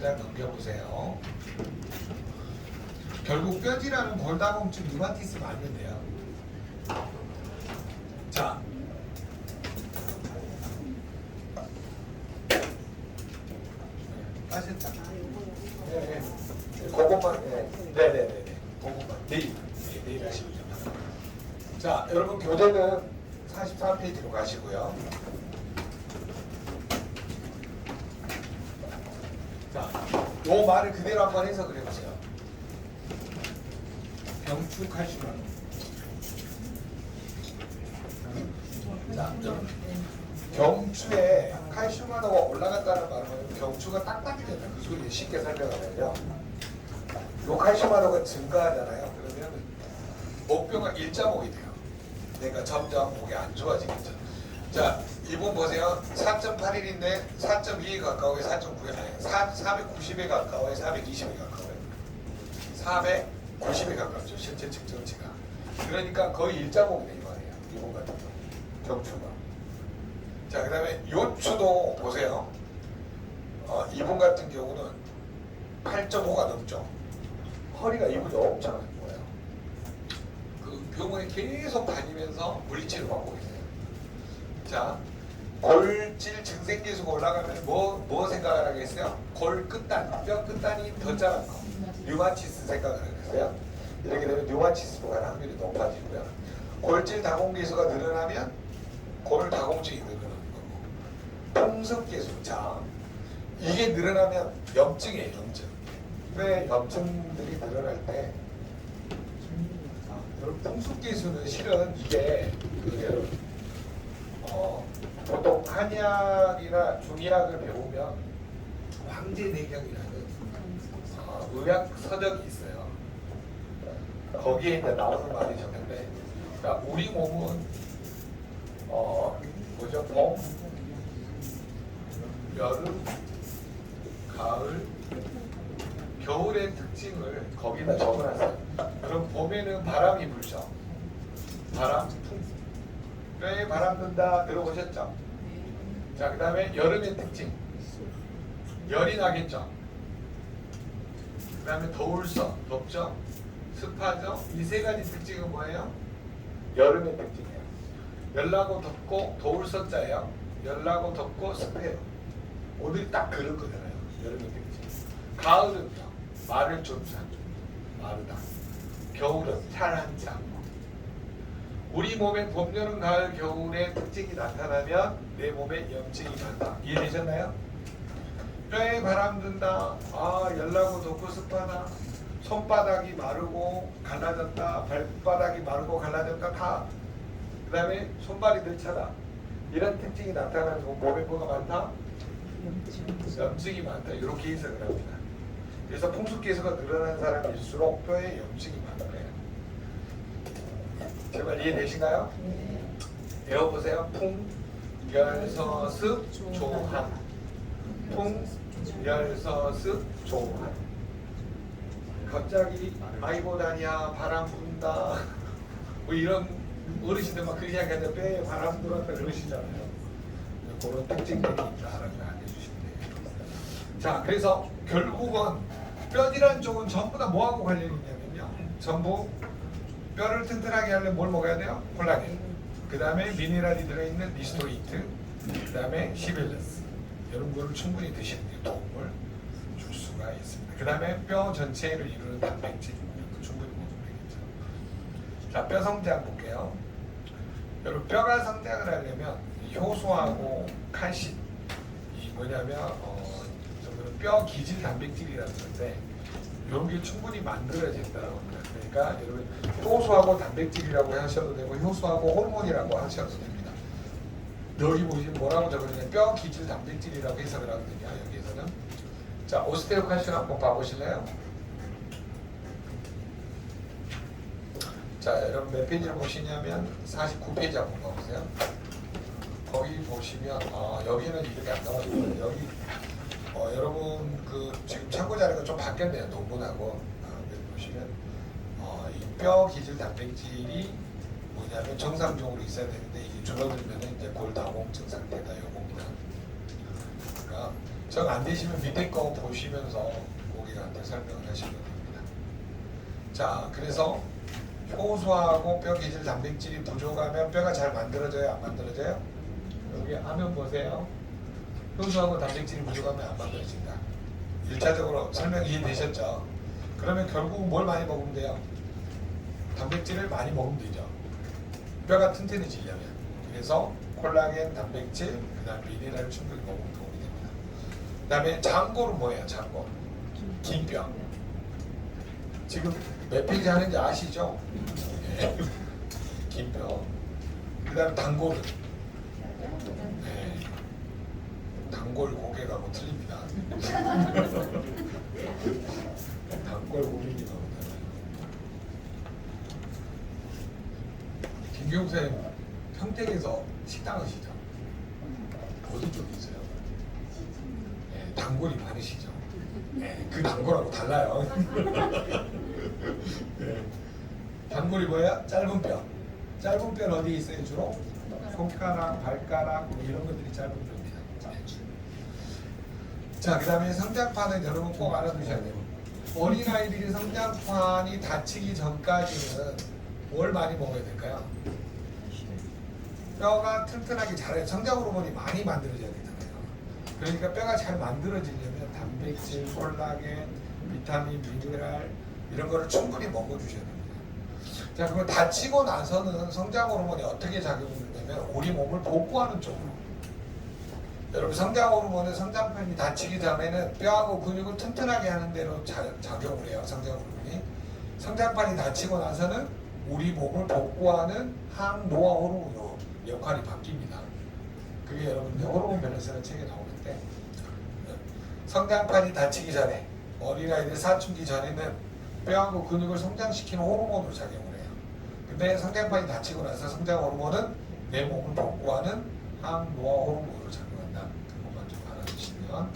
문장 넘겨보세요. 결국 뼈질환은 골다공증, 류마티스 알면 돼요. 자, 아셨죠? 네, 그것만, 네네네, 그것만 내일 하시면 됩니다. 자, 여러분 교재는 44페이지로 가시고요. 자, 요 말을 그대로 한번 해석을 해보세요. 병추 칼슘. 자, 여러분. 경추에 칼슘하다가 올라갔다는 말은 경추가 딱딱해진다. 그 소리 쉽게 설명하면요. 요 칼슘하다가 증가하잖아요. 그러면 목표가 1.5이 돼요. 그러니까 점점 목이 안 좋아지겠죠. 자, 이분 보세요. 4.81인데 4.2에 가까워요. 4.9에 아니 490에 가까워요. 420에 가까워요. 490에 가깝죠. 실제 측정치가. 그러니까 거의 1.5네 이 말이에요. 이분 같은 경우 경추가. 자, 그 다음에 요추도 보세요. 이분 같은 경우는 8.5가 넘죠. 허리가 이분이 엄청 안 좋아요. 그 병원에 계속 다니면서 물리치료 받고 있어요. 자, 골질 증생계수가 올라가면 뭐 생각을 하겠어요? 골 끝단, 뼈 끝단이 더 자란 거. 류마티스 생각을 하겠어요. 이렇게 되면 류마티스로 가는 확률이 높아지고요. 골질 다공계수가 늘어나면 골 다공증이 늘어나는 거고. 풍습계수, 자, 이게 늘어나면 염증이에요, 염증. 왜 염증들이 늘어날 때 여러분 풍습계수는 실은 이게 보통 한의학이나 중의학을 배우면 황제내경이라는 의학 서적이 있어요. 거기에 이제 나오는 말이 저건데, 그러니까 우리 몸은 뭐죠? 봄, 여름, 가을, 겨울의 특징을 거기다 적어놨어요. 그럼 봄에는 바람이 불죠. 바람, 풍. 뼈에 바람 든다 들어보셨죠? 자, 그 다음에 여름의 특징. 열이 나겠죠? 그 다음에 더울서, 덥죠? 습하죠? 이 세 가지 특징은 뭐예요? 여름의 특징이에요. 열나고 덥고 더울서자예요. 열나고 덥고 습해요. 오늘이 딱 그럴 거잖아요. 여름의 특징. 가을은요. 마를 쫓아. 마르다. 겨울은 찬한지 않고. 우리 몸에 봄, 여름, 가을, 겨울의 특징이 나타나면 내 몸에 염증이 많다. 이해되셨나요? 뼈에 바람 든다. 열나고 덥고 습하다. 손바닥이 마르고 갈라졌다. 발바닥이 마르고 갈라졌다. 다. 그 다음에 손발이 늘 차다. 이런 특징이 나타나는 몸에 뭐가 많다? 염증이 많다. 이렇게 해석을 합니다. 그래서 풍습계수가 늘어난 사람일수록 뼈에 염증이 많은 거예요. 제발 이해되신가요? 외워보세요. 풍, 열, 서, 습, 조한. 풍, 열, 서, 습, 조한. 갑자기 아이고 다니야 바람 분다 뭐 이런 어르신들 막 그렇게 이야기하는데 뼈에 바람 들었다 그러시잖아요. 그런 특징들이 있다라고 알려주시면 돼요. 자, 그래서 결국은 뼈질환 쪽은 전부 다 뭐하고 관련이 있냐면요. 전부 뼈를 튼튼하게 하려면 뭘 먹어야 돼요? 콜라겐. 그 다음에 미네랄이 들어있는 니스토이트. 그 다음에 시빌러스. 이런 거를 충분히 드시는 게 도움을 줄 수가 있습니다. 그 다음에 뼈 전체를 이루는 단백질. 이것도 충분히 먹으면 되겠죠. 자, 뼈 성장 볼게요. 여러분 뼈가 성장을 하려면 효소하고 칼슘. 이 뭐냐면 뼈 기질 단백질이라는 건데 이런 게 충분히 만들어진다고 합니다. 그러니까 여러분 효소하고 단백질이라고 하셔도 되고 효소하고 호르몬이라고 하셔도 됩니다. 여기 보시면 뭐라고 적어있냐면 뼈 기질 단백질이라고 해석을 하거든요. 여기에서는. 자, 오스테오칼슘 한번 봐보실래요? 자, 여러분 몇 페이지를 보시냐면 49페이지 한번 봐보세요. 거기 보시면 여기는 이렇게 안 나와있고요. 여기 여러분 그 지금 참고 자료가 좀 바뀌었네요. 논문하고 여기 보시면 이 뼈 기질 단백질이 뭐냐면 정상적으로 있어야 되는데 이게 줄어들면 이제 골다공증 상태다 요겁니다. 그러니까 정 안 되시면 밑에 거 보시면서 고객한테 설명을 하시면 됩니다. 자, 그래서 효소하고 뼈 기질 단백질이 부족하면 뼈가 잘 만들어져요? 안 만들어져요? 여기 화면 보세요. 효소하고 단백질이 부족하면 안 만들어진다. 1차적으로 설명 이해되셨죠? 그러면 결국 뭘 많이 먹으면 돼요? 단백질을 많이 먹으면 되죠. 뼈가 튼튼해지려면. 그래서 콜라겐, 단백질, 그 다음 미네랄을 충분히 먹으면 도움이 됩니다. 그 다음에 장골은 뭐예요? 장골. 긴 뼈. 지금 몇 페이지 하는지 아시죠? 네. 긴 뼈. 그 다음에 단골은 네. 단골 고객하고 틀립니다. 단골 고객님하고 달라요. 김경우 선생님 평택에서 식당 하시죠? 어디 쪽에 있어요? 네, 단골이 많으시죠? 네, 그 단골하고 달라요. 네. 단골이 뭐야? 짧은 뼈. 짧은 뼈는 어디에 있어요 주로? 손가락, 발가락 뭐 이런 것들이 짧은 뼈입니다. 자, 그 다음에 성장판은 여러분 꼭 알아두셔야 돼요. 어린아이들이 성장판이 다치기 전까지는 뭘 많이 먹어야 될까요? 뼈가 튼튼하게 자라요. 성장 호르몬이 많이 만들어져야 되잖아요. 그러니까 뼈가 잘 만들어지려면 단백질, 콜라겐, 비타민, 미네랄 이런 거를 충분히 먹어주셔야 됩니다. 자, 그럼 다치고 나서는 성장 호르몬이 어떻게 작용을 하냐면 우리 몸을 복구하는 쪽으로. 여러분 성장 호르몬은 성장판이 다치기 전에는 뼈하고 근육을 튼튼하게 하는 대로 작용을 해요. 성장 호르몬이. 성장판이 다치고 나서는 우리 몸을 복구하는 항노화 호르몬으로 역할이 바뀝니다. 그게 여러분 호르몬 밸런스라는 책에 나오는데 성장판이 다치기 전에 어린아이들 사춘기 전에는 뼈하고 근육을 성장시키는 호르몬으로 작용을 해요. 근데 성장판이 다치고 나서 성장 호르몬은 내 몸을 복구하는 항노화 호르몬으로 작용한다. 그것만 좀 알아주시면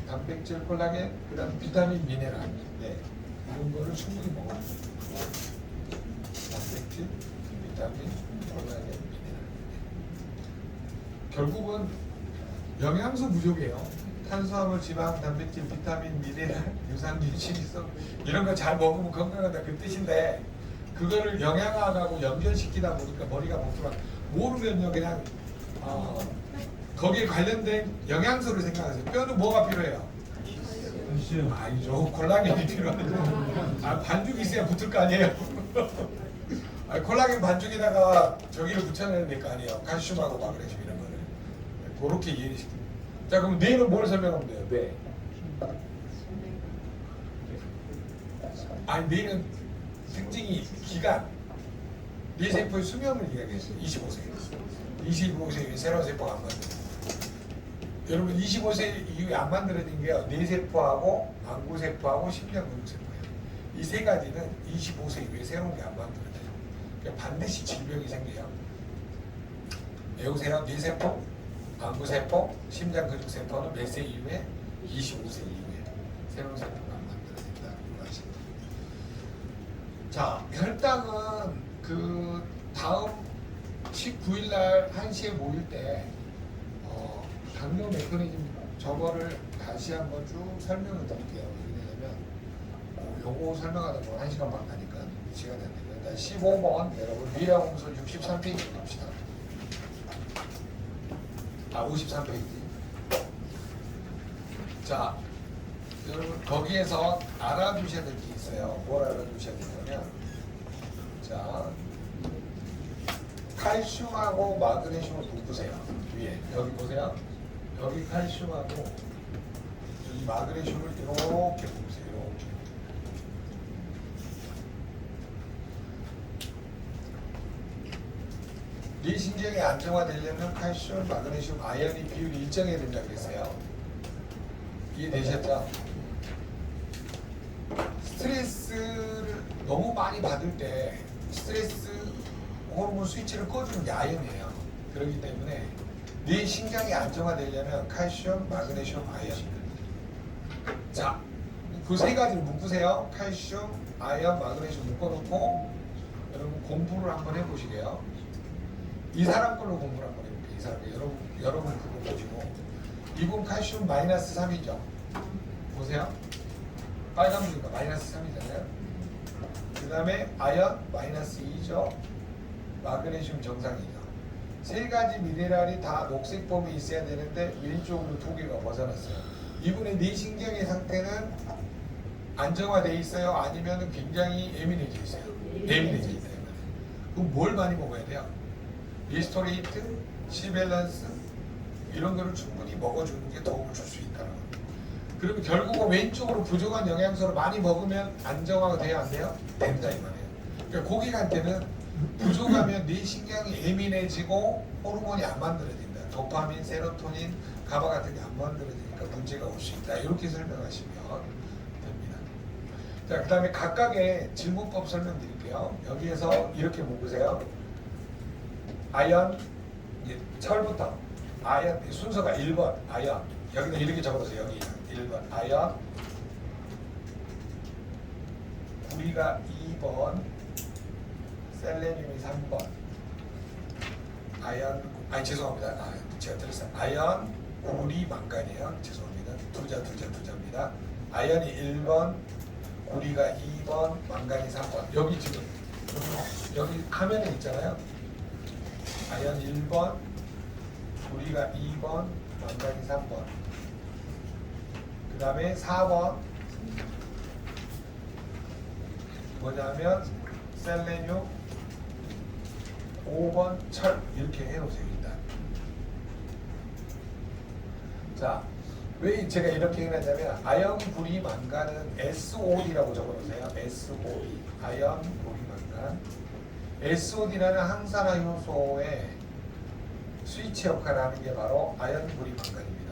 단백질, 콜라겐, 그 다음 비타민, 미네랄 네. 이런 거를 충분히 먹어요. 단백질, 비타민, 콜라겐, 미네랄 결국은 영양소 부족이에요. 탄수화물, 지방, 단백질, 비타민, 미네랄, 유산균, 식이섬 이런 거 잘 먹으면 건강하다 그 뜻인데 그거를 영양학하고 연결시키다 보니까 머리가 복잡하 모르면요 그냥 거기에 관련된 영양소를 생각하세요. 뼈는 뭐가 필요해요? 아니죠. 콜라겐이 필요하죠. 반죽이 있어야 붙을 거 아니에요. 콜라겐 반죽에다가 저기를 붙여내야 될 거 아니에요. 칼슘하고 마그네슘 이런 거를. 그렇게 이해를 시킵니다. 자, 그럼 뇌는 뭘 설명하면 돼요? 뇌. 뇌는 특징이 기간. 뇌 세포의 수명을 이야기했어요. 25세. 25세 이후에 새로운 세포가 안 만들어요. 여러분 25세 이후에 안 만들어진 게요. 뇌세포하고 안구세포하고 심장 근육세포예요. 이 세 가지는 25세 이후에 새로운 게 안 만들어져요. 그러니까 반드시 질병이 생겨요. 외우세요. 뇌세포, 안구세포, 심장 근육세포는 몇 세 이후에? 25세 이후에 새로운 세포가 안 만들어진다. 이거 아시죠? 자, 혈당은 그 다음 19일 날 1시에 모일 때 당뇨 메커니즘 저거를 다시 한번 쭉 설명을 드릴게요. 왜냐면 요거 설명하다 보면 1시간 반 가니까 시간이 안 되니까 일단 15번 여러분 미래홍수 63페이지 봅시다. 53페이지. 자, 여러분 거기에서 알아두셔야 될 게 있어요. 뭘 알아두셔야 되냐면 자, 칼슘하고 마그네슘을 묶으세요. 위에 여기 보세요. 여기 칼슘하고 여기 마그네슘을 이렇게 묶으세요. 이렇게. 뇌신경이 안정화되려면 칼슘, 마그네슘, 아연이 비율이 일정해야 된다고 했어요. 이해되셨죠? 스트레스를 너무 많이 받을 때 스트레스 호르몬 스위치를 꺼주는 게 아연이에요. 그렇기 때문에 뇌 신경이 안정화되려면 칼슘, 마그네슘, 아연. 자, 그 세 가지를 묶으세요. 칼슘, 아연, 마그네슘 묶어놓고 여러분 공부를 한번 해보시게요. 이 사람 걸로 공부를 한번 해볼게요. 이상하게 여러분 그거 보시고 이분 칼슘 마이너스 3이죠. 보세요. 빨간 불이니까 마이너스 3이잖아요. 그 다음에 아연 마이너스 2죠. 마그네슘 정상이죠. 세 가지 미네랄이 다 녹색 폼에 있어야 되는데 왼쪽으로 두 개가 벗어났어요. 이분의 뇌신경의 상태는 안정화되어 있어요? 아니면 굉장히 예민해져 있어요? 예민해져 있어요. 그럼 뭘 많이 먹어야 돼요? 리스토레이트, 시밸런스 이런 거를 충분히 먹어주는 게 도움을 줄 수 있다는 겁니다. 그러면 결국은 왼쪽으로 부족한 영양소를 많이 먹으면 안정화가 돼야 안 돼요? 된다 이 말이에요. 그러니까 고객한테는 부족하면 뇌신경이 예민해지고 호르몬이 안 만들어진다. 도파민, 세로토닌, 가바 같은 게 안 만들어지니까 문제가 올 수 있다. 이렇게 설명하시면 됩니다. 자, 그 다음에 각각의 질문법 설명드릴게요. 여기에서 이렇게 보세요. 아연, 철부터 아연 순서가 1번 아연. 여기는 이렇게 적어보세요. 여기 1번 아연, 구리가 2번, 셀레늄이 3번. 아연, 아니 죄송합니다. 제가 들었어요. 아연, 구리, 망간이에요. 죄송합니다. 두자입니다. 아연이 1번, 구리가 2번, 망간이 3번. 여기 지금 여기 화면에 있잖아요. 아연 1번, 구리가 2번, 망간이 3번. 그 다음에 4번 뭐냐면 셀레늄, 5번 철 이렇게 해놓으세요. 일단 자, 왜 제가 이렇게 해놨냐면 아연, 구리, 망간은 SOD라고 적어놓으세요. SOD 아연, 구리, 망간. SOD라는 항산화 효소의 스위치 역할을 하는 게 바로 아연, 구리, 망간입니다.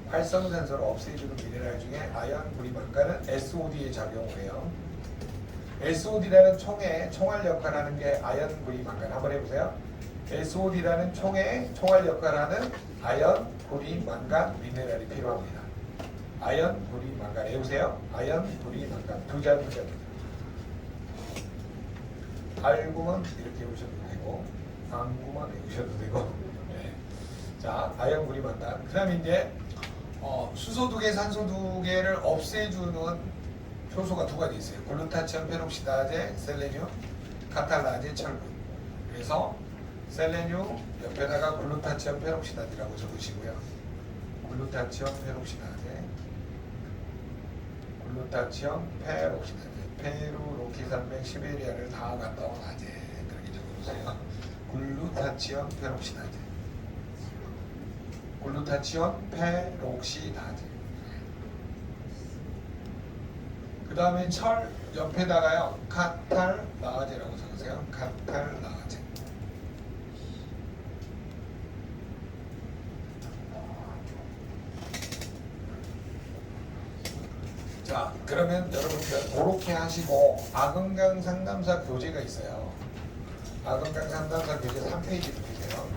활성산소를 없애주는 미네랄 중에 아연, 구리, 망간은 SOD에 작용을 해요. SOD라는 총의 총알 역할을 하는 게 아연, 구리, 망간. 한번 해보세요. SOD라는 총의 총알 역할을 하는 아연, 구리, 망간 미네랄이 필요합니다. 아연, 구리, 망간 해보세요. 아연, 구리, 망간 두자. 알구만 이렇게 해보셔도 되고 안구만 해보셔도 되고. 네. 자, 아연, 구리, 망간. 그 다음에 이제 수소 2개, 산소 2개를 없애주는 효소가 2가지 있어요. 글루타치온 페록시다제, 셀레늄, 카탈라제, 철분. 그래서 셀레늄 옆에다가 글루타치온 페록시다제라고 적으시고요. 글루타치온 페록시다제, 글루타치온 페록시다제, 페루, 로키산맥, 시베리아를 다 갔다 온 아제 그렇게 적어주세요. 글루타치온 페록시다제, 글루타치온 페록시다제. 그 다음에 철 옆에다가요 카탈라제라고 적으세요. 카탈라제. 자, 그러면 여러분들 그렇게 하시고 아건강 상담사 교재가 있어요. 아건강 상담사 교재 3페이지를 보세요.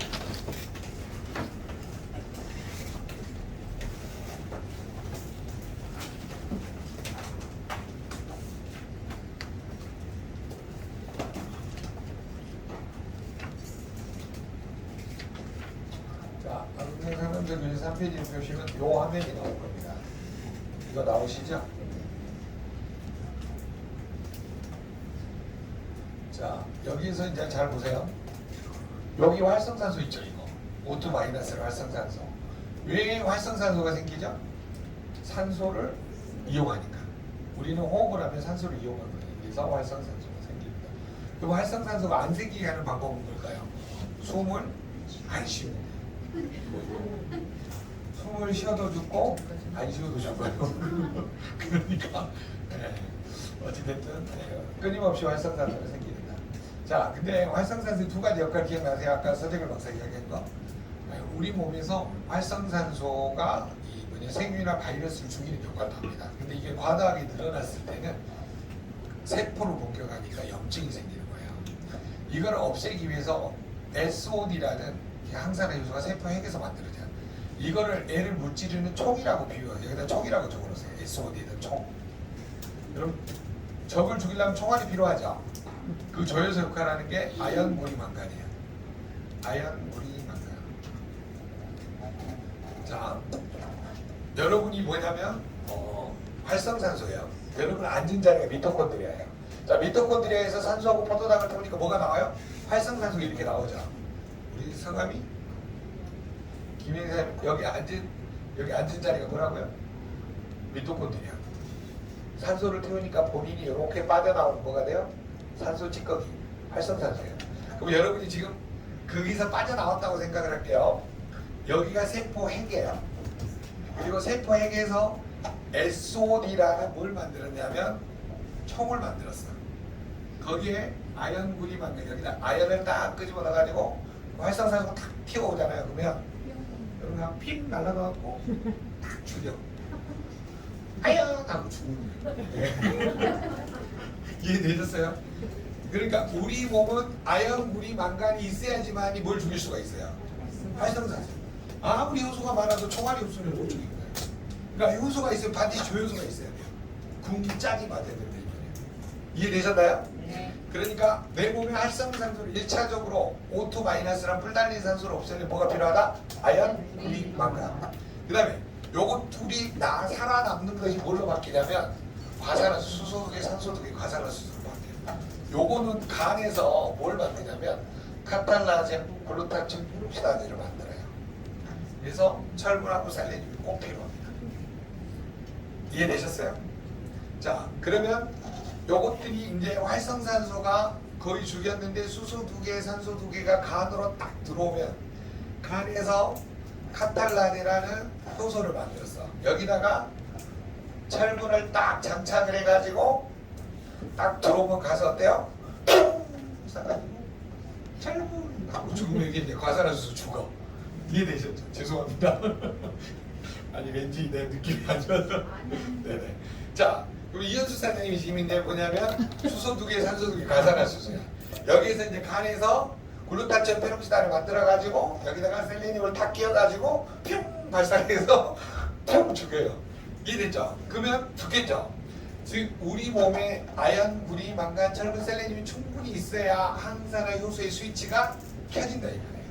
자, 아건강 상담사 교재 3페이지를 보시면 요 화면이 나올 겁니다. 이거 나오시죠? 자, 여기서 이제 잘 보세요. 여기 활성산소 있죠, 이거. O2 마이너스를 활성산소. 왜 활성산소가 생기죠? 산소를 이용하니까. 우리는 호흡을 하면 산소를 이용하거든요. 그래서 활성산소가 생깁니다. 그럼 활성산소가 안 생기게 하는 방법은 뭘까요? 숨을 안 쉬면 돼요. 숨을 쉬어도 죽고 안 쉬어도 죽어요. 그러니까 어찌됐든 끊임없이 활성산소가 생깁니다. 자, 근데 활성산소 2가지 역할 기억나세요? 아까 서재글 박사 이야기한 거. 우리 몸에서 활성산소가 생균이나 바이러스를 죽이는 역할을 합니다. 근데 이게 과다하게 늘어났을 때는 세포를 공격하니까 염증이 생기는 거예요. 이걸 없애기 위해서 SOD라는 항산화 효소가 세포 핵에서 만들어져요. 이거를 애를 물찌르는 총이라고 비유해요. 여기다 총이라고 적어놓으세요. SOD는 총. 여러분, 적을 죽이려면 총알이 필요하죠. 그 조여서 역할하는 게 아연, 구리, 망간이에요. 아연, 물이, 망간. 자, 여러분이 뭐냐면 활성산소예요. 여러분 앉은 자리가 미토콘드리아예요. 자, 미토콘드리아에서 산소하고 포도당을 태우니까 뭐가 나와요? 활성산소 이렇게 나오죠. 우리 성함이 김영사님 여기 앉은 자리가 뭐라고요? 미토콘드리아. 산소를 태우니까 본인이 이렇게 빠져나오는 뭐가 돼요? 산소 찌꺼기, 활성산소예요. 그럼 여러분이 지금 거기서 빠져나왔다고 생각을 할게요. 여기가 세포 핵이에요. 그리고 세포 핵에서 SOD라는 뭘 만들었냐면 총을 만들었어. 거기에 아연물이 만든 여기다 아연을 딱 끄집어 넣어가지고 활성산소가 탁 튀어오잖아요. 그러면 여러분 핑 날라가고 탁 죽여. 아연 하고 죽는 거예요. 이해되셨어요? 그러니까 우리 몸은 아연, 물이, 망간이 있어야지만이 뭘 죽일 수가 있어요. 활성산소. 아무리 효소가 많아도 총알이 없으면 못 죽이는 거예요. 그러니까 효소가 있으면 반드시 조효소가 있어야 돼요. 궁짝이 맞아야 된다 이 말이에요. 이해되셨나요? 네. 그러니까 내 몸에 활성산소를 1차적으로 O2 마이너스랑 풀 달린 산소를 없애려면 뭐가 필요하다? 아연, 물이, 망간. 그 다음에 요거 둘이 살아남는 것이 뭘로 바뀌냐면 과산화수, 수소독에 산소독에 과산화수로 바뀌어요. 요거는 간에서 뭘 만드냐면 카탈라젠, 글루타친, 페록시다제를 만들어요. 그래서 철분하고 살레늄이 꼭 필요합니다. 이해되셨어요? 자, 그러면 요것들이 이제 활성산소가 거의 죽였는데 수소 2개, 산소 2개가 간으로 딱 들어오면 간에서 카탈라제라는 효소를 만들었어. 여기다가 철분을 딱 장착을 해가지고 딱 들어오면 가서 어때요? 싸가지고 철분 하고 죽으면 이게 이제 과산화수소 죽어. 이해되셨죠? 죄송합니다. 아니 왠지 내 느낌이 안 좋아서. 네네. 자, 그럼 이현수 사장님이 지금 이제 뭐냐면 수소 2개, 산소 2개 과산화수소야. 여기에서 이제 간에서 글루타치온 페록시다를 만들어가지고 여기다가 셀레늄을 탁 끼워가지고 뿅 발산해서 뿅 죽여요. 이해됐죠? 그러면 죽겠죠? 즉 우리 몸에 아연, 물이, 망간, 철분, 셀레늄이 충분히 있어야 항산화 효소의 스위치가 켜진다 이 말이에요.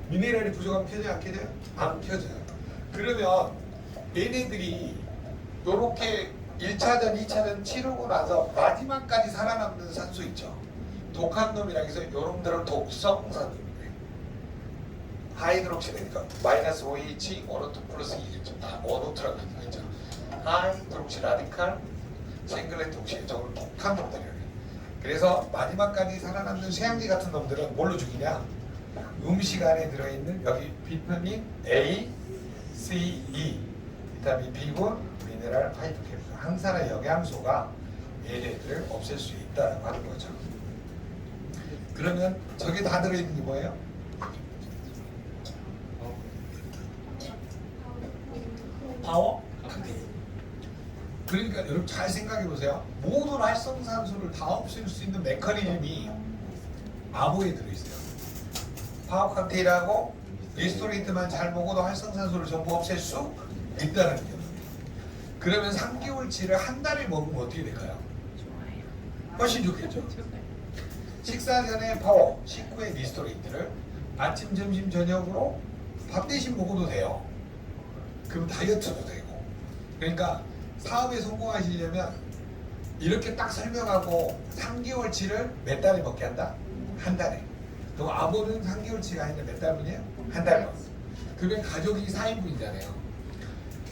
미네랄이 부족하면 켜져요? 안 켜져요? 안 켜져요. 그러면 얘네들이 요렇게 1차전, 2차전 치르고 나서 마지막까지 살아남는 산소 있죠? 독한 놈이라 해서 요놈들은 독성산소입니다. 하이드록시되니까 마이너스 OH, O2 플러스 2겠죠. 다 O2라고 했죠. 하이드록시 라디칼 싱글레트 옥시드 저걸 독한 놈들이에요. 그래서 마지막까지 살아남는 쇠양지 같은 놈들은 뭘로 죽이냐? 음식 안에 들어있는 여기 비타민 A, C, E, 비타민 B군, 미네랄, 파이토케미칼, 항산화 영양소가 얘네들을 없앨 수 있다고 하는 거죠. 그러면 저게 다 들어있는 게 뭐예요? 파워 컨테인. 그러니까 여러분 잘 생각해 보세요. 모든 활성산소를 다 없앨 수 있는 메커니즘이 아보에 들어있어요. 파워 컨테인하고 리스토레이트만 잘 먹어도 활성산소를 전부 없앨 수 있다는 거예요. 그러면 3개월치를 한 달에 먹으면 어떻게 될까요? 훨씬 좋겠죠. 식사 전에 파워, 식후에 리스토레이트를 아침, 점심, 저녁으로 밥 대신 먹어도 돼요. 그럼 다이어트도 되고. 그러니까 사업에 성공하시려면 이렇게 딱 설명하고 3개월치를 몇 달에 먹게 한다? 한 달에. 그럼 아버는 3개월치가 아니라 몇 달분이에요? 한 달. 그러면 가족이 4인분이잖아요.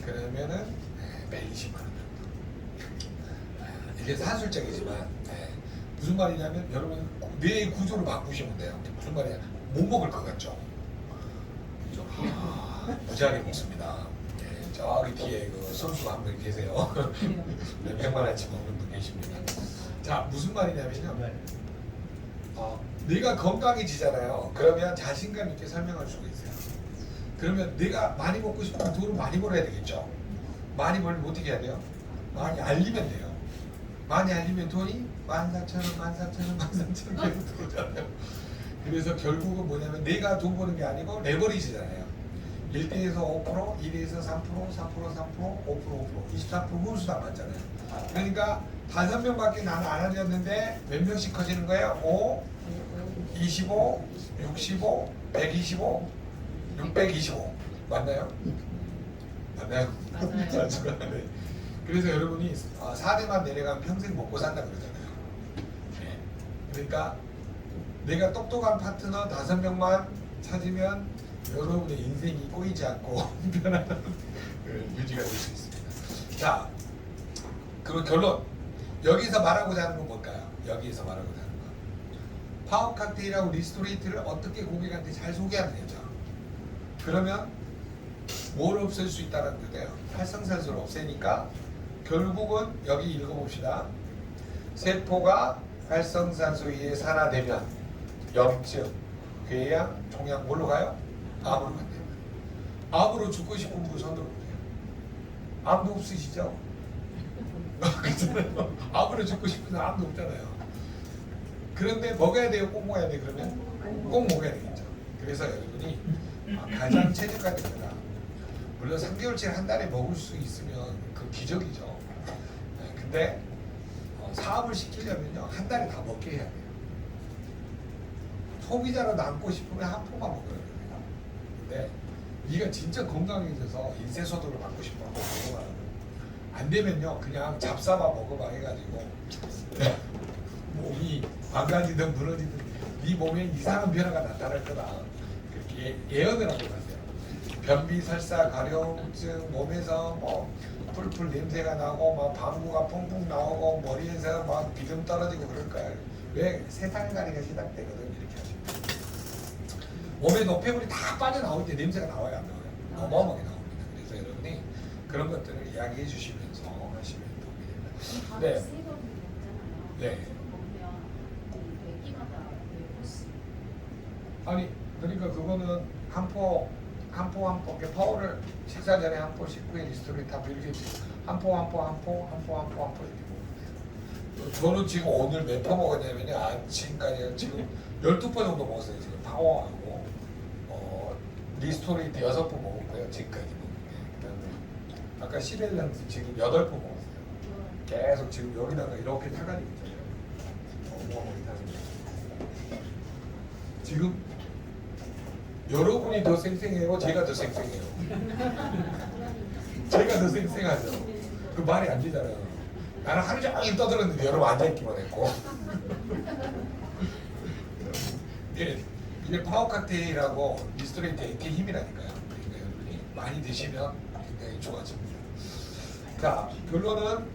그러면은 매일 20만 원 정도. 이게 사술적이지만 무슨 말이냐면 여러분 뇌의 구조를 바꾸시면 돼요. 무슨 말이냐? 못 먹을 것 같죠? 무지하게 먹습니다. 저기 뒤에 그 선수가 한 분 계세요. 100만 원치 먹는 분 계십니다. 자, 무슨 말이냐면요. 내가 건강해지잖아요. 그러면 자신감 있게 설명할 수가 있어요. 그러면 내가 많이 먹고 싶으면 돈을 많이 벌어야 되겠죠. 많이 벌면 어떻게 해야 돼요? 많이 알리면 돼요. 많이 알리면 돈이 14,000원, 14,000원, 14,000원 계속 들어오잖아요. 그래서 결국은 뭐냐면 내가 돈 버는 게 아니고 레버리지잖아요. 1대에서 5%, 2대에서 3%, 4%, 3%, 5%, 24% 후수당 맞잖아요. 그러니까 5명밖에 나는 안 알렸는데 몇 명씩 커지는 거예요? 5, 25, 65, 125, 625 맞나요? 맞나요? 맞아요. 네. 그래서 여러분이 4대만 내려가면 평생 먹고 산다 그러잖아요. 네. 그러니까 내가 똑똑한 파트너 5명만 찾으면 여러분의 인생이 꼬이지 않고 편안한 유지가 될 수 있습니다. 자, 그리고 결론. 여기서 말하고자 하는 건 뭘까요? 여기에서 말하고자 하는 건 파워 칵테일하고 리스토레이트를 어떻게 고객한테 잘 소개하면 되죠. 그러면 뭘 없앨 수 있다는 거예요. 활성산소를 없애니까 결국은 여기 읽어봅시다. 세포가 활성산소에 의해 산화되면 염증, 궤양, 종양 뭘로 가요? 암으로 간대요. 암으로 죽고 싶은 분 손 들어보세요. 암도 없으시죠? 그렇잖아요. 암으로 죽고 싶은 사람 암도 없잖아요. 그런데 먹어야 돼요? 꼭 먹어야 돼? 그러면 꼭 먹어야 되겠죠. 그래서 여러분이 가장 최저가 됩니다. 물론 3개월치 한 달에 먹을 수 있으면 그 기적이죠. 네, 근데 사업을 시키려면요 한 달에 다 먹게 해야 돼요. 소비자로 남고 싶으면 한 포만 먹어야 돼요. 근데 네가 진짜 건강해져서 인쇄소득을 받고 싶으면 먹어봐요. 안 되면요 그냥 잡사만 먹어봐 해가지고 몸이 망가지든 무너지든 네 몸에 이상한 변화가 나타날 거다. 그렇게 예언을 하고 가세요. 변비, 설사, 가려움증, 몸에서 뭐 풀풀 냄새가 나고 막 방구가 펑펑 나오고 머리에서 막 비듬 떨어지고 그럴 거예요. 왜? 세상가리가 시작되거든. 이렇게 하시면 몸에 노폐물이 다 빠져나올 때 냄새가 나와요, 안 나와요? 어마어마하게 나옵니다. 그래서 여러분이 그런 것들을 이야기해 주시면서 하시면 도움이 됩니다. 네. 네. 아니 그러니까 그거는 한 포 파워를 식사 전에 한 포, 식후에 리스토레이트 한 포 이렇게 한 포 이렇게 먹으면 돼요. 저는 지금 오늘 몇 포 먹었냐면요 아침까지 지금 12포 정도 먹었어요. 지금 파워하고 리스토레이트 6포 먹었고요. 지금까지 먹는 게. 그다음에 아까 시벨란스 지금 8포 먹었어요. 계속 지금 여기다가 이렇게 타가지고 있잖아요. 어머니 타서 지금 여러분이 더 쌩쌩해요? 제가 더 쌩쌩해요? 제가 더 쌩쌩하죠? 그 말이 안 되잖아요. 나는 하루 종일 떠들었는데 여러분 앉아있기만 했고 이게 파워 칵테일하고 리스토레이트의 이렇게 힘이라니까요. 그러니까 여러분이 많이 드시면 굉장히 좋아집니다. 자, 결론은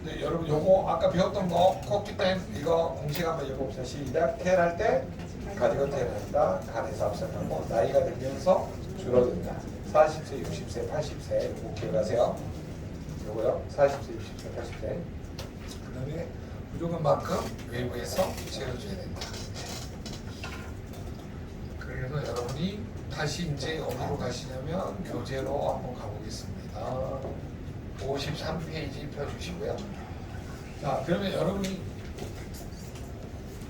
네, 여러분 요거 아까 배웠던 거 코큐텐 이거 공식 한번 읽어봅시다. 시작. 태어날 때 가지고 태어난다. 간에서 합성하고 나이가 들면서 줄어든다. 40세, 60세, 80세 요거 기억하세요. 요거요. 40세, 60세, 80세. 그 다음에 부족한 만큼 외부에서 채워줘야 된다. 그래서 여러분이 다시 이제 어디로 가시냐면 교재로 한번 가보겠습니다. 53페이지 펴주시고요. 자, 그러면 여러분이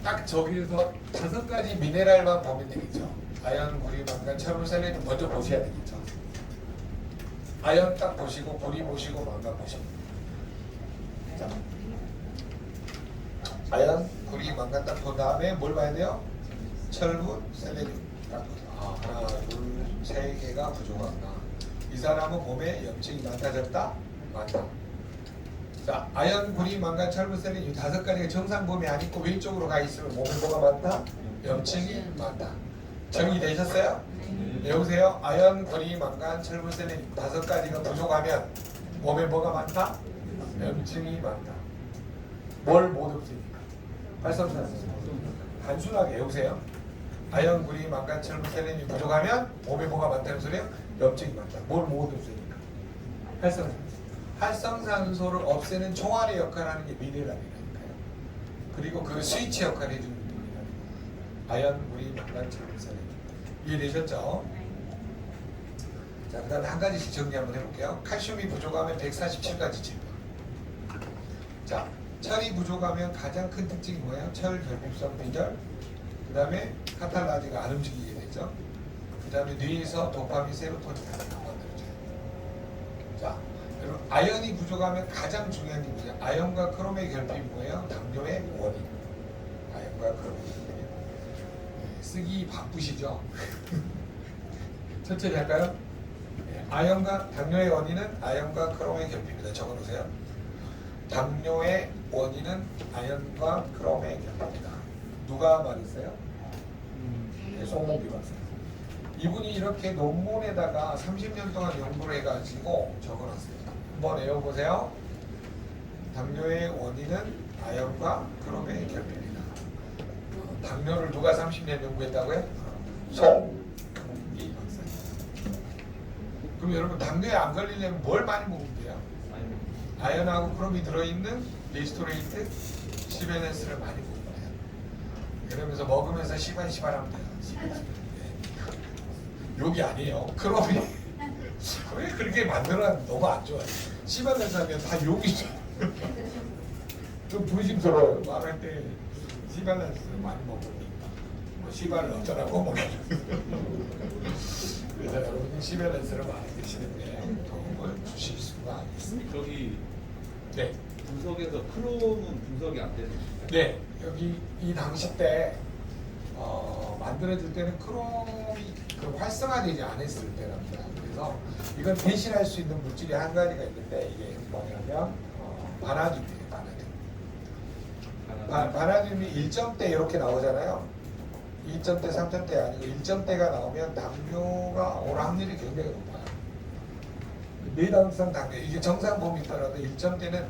딱 저기에서 5가지 미네랄만 보면 되겠죠. 아연, 구리, 망간, 철분, 셀레늄 먼저 보셔야 되겠죠. 아연 딱 보시고, 구리 보시고, 망간 보시고. 자, 아연, 구리, 망간 딱 본 다음에 뭘 봐야 돼요? 철분, 셀레늄 딱 보세요. 아, 하나, 둘, 3개가 부족하구나. 이 사람은 몸에 염증이 많다졌다? 많다. 자, 아연, 구리, 망간, 철분, 셀레늄 이 5가지가 정상 범위 안 있고 왼쪽으로 가 있으면 몸에 뭐가 많다? 염증이 많다. 정리되셨어요? 여보세요? 아연, 구리, 망간, 철분, 셀레늄 5가지가 부족하면 몸에 뭐가 많다? 염증이 많다. 뭘 못 없으니까? 활성산소. 단순하게 여보세요? 아연, 구리, 망간, 철분, 셀레늄이 부족하면 몸에 뭐가 많다는 소리예요? 염증이 많다. 뭘 못 없으니까? 활성산소. 활성산소를 없애는 총알의 역할을 하는 게 미네랄이라니까요. 그리고 그 스위치 역할을 해주는 게 미네랄이에요. 아연, 구리, 망간, 철분, 셀레늄. 이해되셨죠? 자, 그 다음에 한 가지씩 정리 한번 해볼게요. 칼슘이 부족하면 147가지 질병. 자, 철이 부족하면 가장 큰 특징이 뭐예요? 철 결핍성 빈혈. 그 다음에 카탈라지가 안 움직이게 되죠. 그 다음에 뇌에서 도파민, 세로토닌이 만들어져요. 자, 여러분 아연이 부족하면 가장 중요한 게 뭐냐? 아연과 크롬의 결핍이 뭐예요? 당뇨의 원인. 아연과 크롬의 결핍. 쓰기 바쁘시죠? 천천히 할까요? 네, 아연과 당뇨의 원인은 아연과 크롬의 결핍입니다. 적어놓으세요. 당뇨의 원인은 아연과 크롬의 결핍입니다. 누가 말했어요? 네, 송몽기 박사. 이분이 이렇게 논문에다가 30년 동안 연구를 해가지고 적어놨어요. 한번 외워보세요. 당뇨의 원인은 아연과 크롬의 결핍입니다. 당뇨를 누가 30년 연구했다고요? 송몽기 박사. 그럼 여러분 당뇨에 안 걸리려면 뭘 많이 먹으면 돼요? 아연하고 크롬이 들어있는 리스토레이트 시베네스를 많이 먹으면 돼요. 그러면서 먹으면서 시발하면 돼요. 욕이 아니에요. 크롬이 왜 그렇게 만들어놨는지 너무 안 좋아요. 시베네스 하면 다 욕이죠. 좀 부심스러워요. 말할 때 시베네스 많이 먹으니까 뭐 시발을 어쩌라고 뭐 그래서 여러분이 시베네스를 많이 드시는데 도움을 주실 수가 있습니다. 저기 네. 분석에서 크롬은 분석이 안 되는 건가요? 네, 여기 이 당시 때 만들어질 때는 크롬이 그 활성화되지 않았을 때랍니다. 그래서 이걸 대신할 수 있는 물질이 한 가지가 있는데 이게 뭐냐면 바나듐이에요. 바나듐이 1점대 이렇게 나오잖아요. 2점대, 3점대 아니고 1점대가 나오면 당뇨가 올 확률이 굉장히 높아요. 내당성 당뇨, 이게 정상 범위 있더라도 1점대는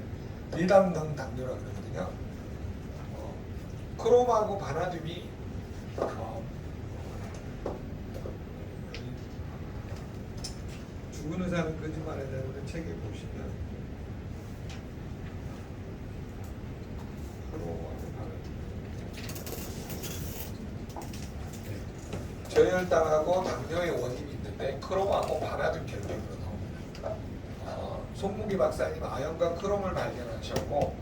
내당성 당뇨라고 그러거든요. 크롬하고 바나듐이 죽은 의사는 거짓말하자는 책에 보시면 크롬하고 바나듐, 저혈당하고 당뇨의 원인이 있는데 크롬하고 바나듐 결핍으로 나옵니다. 손무기 박사님 아연과 크롬을 발견하셨고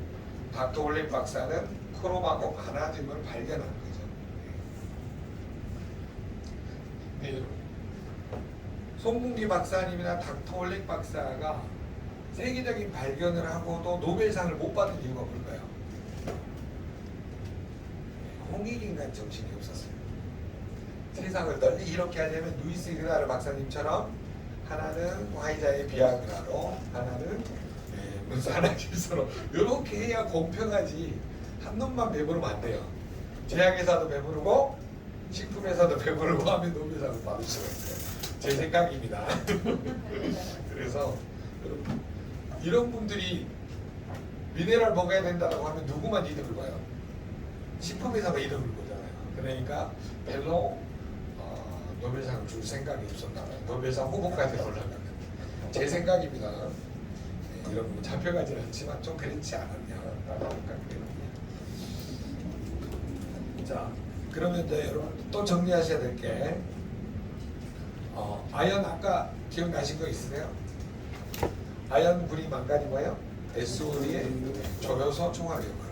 닥터 올릭 박사는 크롬하고 바나듐을 발견한 거죠. 네. 손문기 박사님이나 닥터 올릭 박사가 세계적인 발견을 하고도 노벨상을 못 받은 이유가 뭘까요? 홍익인간 정신이 없었어요. 세상을 널리 이렇게 하려면 루이스 그나르 박사님처럼 하나는 화이자의 비아그라로 하나는 문산화질소로 이렇게 해야 공평하지. 한 놈만 배부르면 안 돼요. 제약회사도 배부르고 식품회사도 배부르고 하면 노벨상을 받을 수가 있어요. 제 생각입니다. 그래서 여러분, 이런 분들이 미네랄 먹어야 된다고 하면 누구만 이득을 봐요? 식품회사가 이득을 보잖아요. 그러니까 별로 노벨상을 줄 생각이 없었나 봐요. 노벨상 후보까지 올라가면 제 생각입니다. 네, 여러분 잡혀가지는 않지만 좀 그렇지 않았냐 생각해요. 자, 그러면 이제 여러분 또 정리하셔야 될 게 아연 아까 기억나신 거 있으세요? 아연분이 망가진 거예요? SO2의 조효소 총합이었고요.